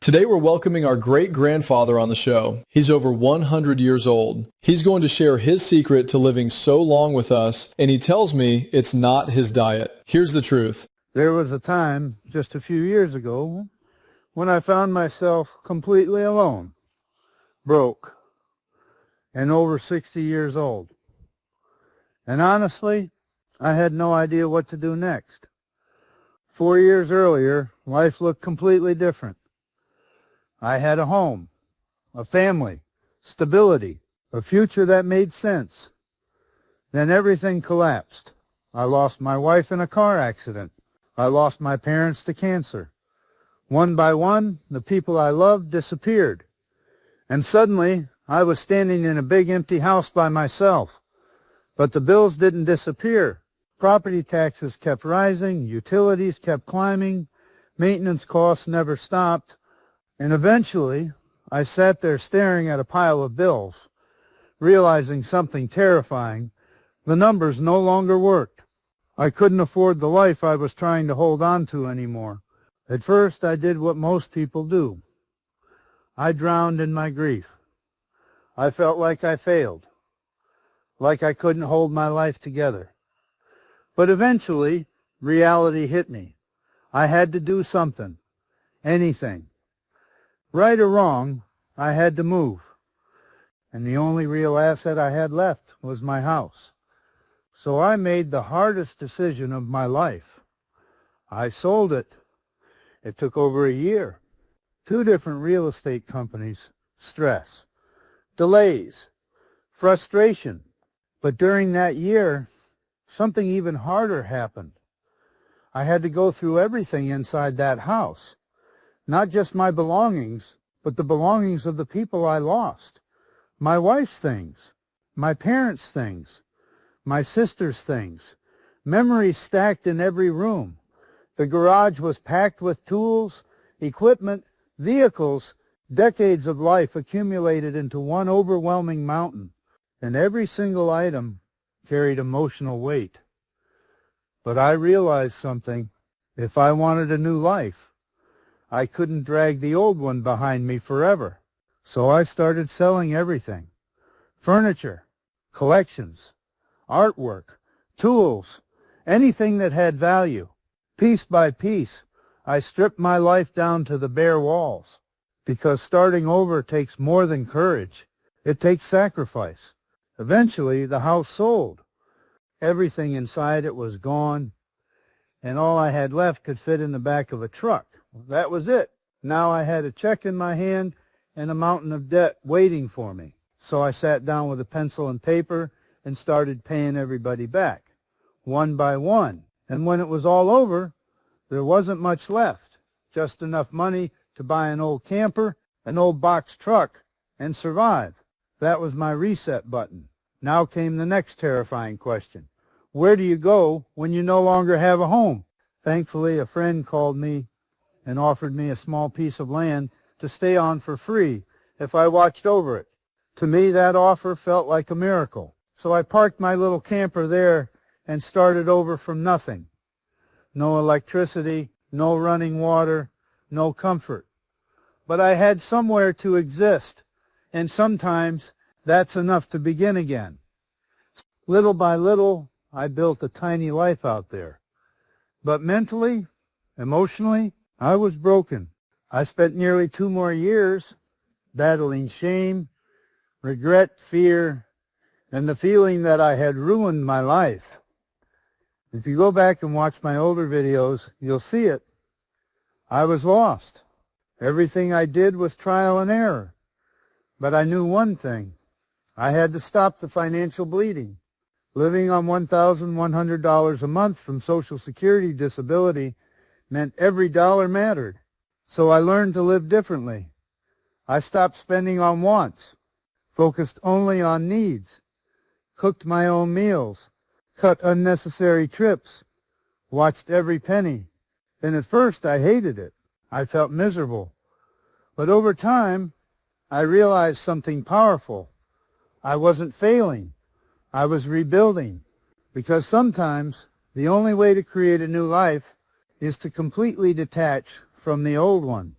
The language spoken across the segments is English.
Today we're welcoming our great-grandfather on the show. He's over 100 years old. He's going to share his secret to living so long with us, and he tells me it's not his diet. Here's the truth. There was a time, just a few years ago, when I found myself completely alone, broke, and over 60 years old. And honestly, I had no idea what to do next. 4 years earlier, life looked completely different. I had a home, a family, stability, a future that made sense. Then everything collapsed. I lost my wife in a car accident. I lost my parents to cancer. One by one, the people I loved disappeared. And suddenly, I was standing in a big empty house by myself. But the bills didn't disappear. Property taxes kept rising, utilities kept climbing, maintenance costs never stopped. And eventually, I sat there staring at a pile of bills, realizing something terrifying. The numbers no longer worked. I couldn't afford the life I was trying to hold on to anymore. At first, I did what most people do. I drowned in my grief. I felt like I failed, like I couldn't hold my life together. But eventually, reality hit me. I had to do something, anything. Right or wrong, I had to move. And the only real asset I had left was my house. So I made the hardest decision of my life. I sold it. It took over a year. 2 different real estate companies, stress, delays, frustration. But during that year, something even harder happened. I had to go through everything inside that house. Not just my belongings, but the belongings of the people I lost. My wife's things, my parents' things, my sister's things. Memories stacked in every room. The garage was packed with tools, equipment, vehicles, decades of life accumulated into one overwhelming mountain. And every single item carried emotional weight. But I realized something. If I wanted a new life, I couldn't drag the old one behind me forever. So I started selling everything. Furniture, collections, artwork, tools, anything that had value. Piece by piece, I stripped my life down to the bare walls. Because starting over takes more than courage. It takes sacrifice. Eventually, the house sold. Everything inside it was gone, and all I had left could fit in the back of a truck. That was it. Now I had a check in my hand and a mountain of debt waiting for me. So I sat down with a pencil and paper and started paying everybody back, one by one. And when it was all over, there wasn't much left, just enough money to buy an old camper, an old box truck, and survive. That was my reset button. Now came the next terrifying question. Where do you go when you no longer have a home? Thankfully, a friend called me and offered me a small piece of land to stay on for free if I watched over it. To me, that offer felt like a miracle. So I parked my little camper there and started over from nothing. No electricity, no running water, no comfort. But I had somewhere to exist, and sometimes that's enough to begin again. Little by little, I built a tiny life out there. But mentally, emotionally, I was broken. I spent nearly 2 more years battling shame, regret, fear, and the feeling that I had ruined my life. If you go back and watch my older videos, you'll see it. I was lost. Everything I did was trial and error. But I knew one thing. I had to stop the financial bleeding. Living on $1,100 a month from Social Security disability meant every dollar mattered. So I learned to live differently. I stopped spending on wants, focused only on needs, cooked my own meals, cut unnecessary trips, watched every penny. And at first I hated it. I felt miserable. But over time, I realized something powerful. I wasn't failing. I was rebuilding. Because sometimes the only way to create a new life is to completely detach from the old one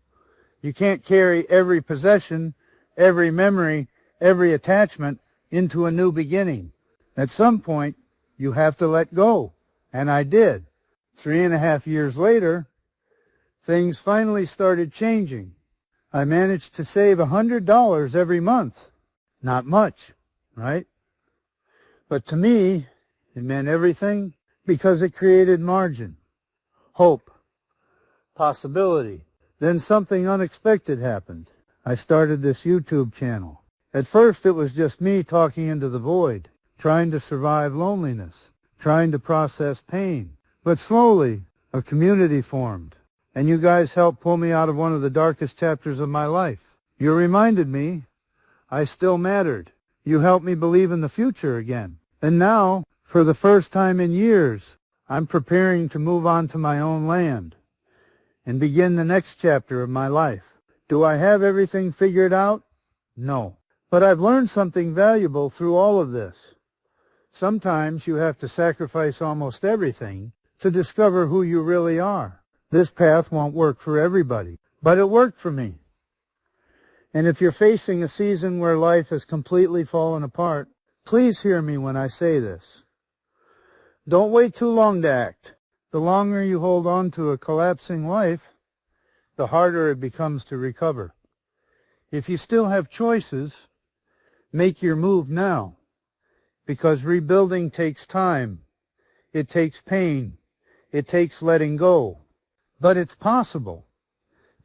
You can't carry every possession, every memory, every attachment into a new beginning. At some point, you have to let go. And I did. 3.5 years later, things finally started changing. I managed to save $100 every month. Not much, right? But to me, it meant everything because it created margin, hope, possibility. Then something unexpected happened. I started this YouTube channel. At first, it was just me talking into the void, trying to survive loneliness, trying to process pain. But slowly, a community formed, and you guys helped pull me out of one of the darkest chapters of my life. You reminded me I still mattered. You helped me believe in the future again. And now, for the first time in years, I'm preparing to move on to my own land and begin the next chapter of my life. Do I have everything figured out? No. But I've learned something valuable through all of this. Sometimes you have to sacrifice almost everything to discover who you really are. This path won't work for everybody, but it worked for me. And if you're facing a season where life has completely fallen apart, please hear me when I say this. Don't wait too long to act. The longer you hold on to a collapsing life, the harder it becomes to recover. If you still have choices, make your move now, because rebuilding takes time. It takes pain. It takes letting go. But it's possible.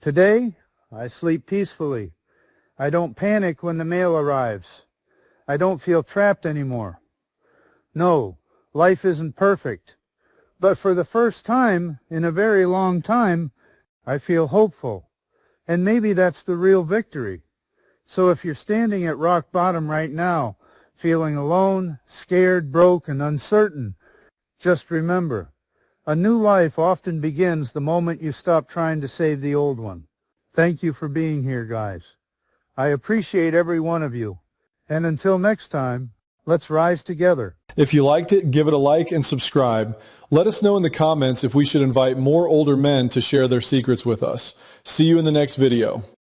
Today, I sleep peacefully. I don't panic when the mail arrives. I don't feel trapped anymore. No, life isn't perfect. But for the first time in a very long time, I feel hopeful. And maybe that's the real victory. So if you're standing at rock bottom right now, feeling alone, scared, broke, and uncertain, just remember, a new life often begins the moment you stop trying to save the old one. Thank you for being here, guys. I appreciate every one of you. And until next time, let's rise together. If you liked it, give it a like and subscribe. Let us know in the comments if we should invite more older men to share their secrets with us. See you in the next video.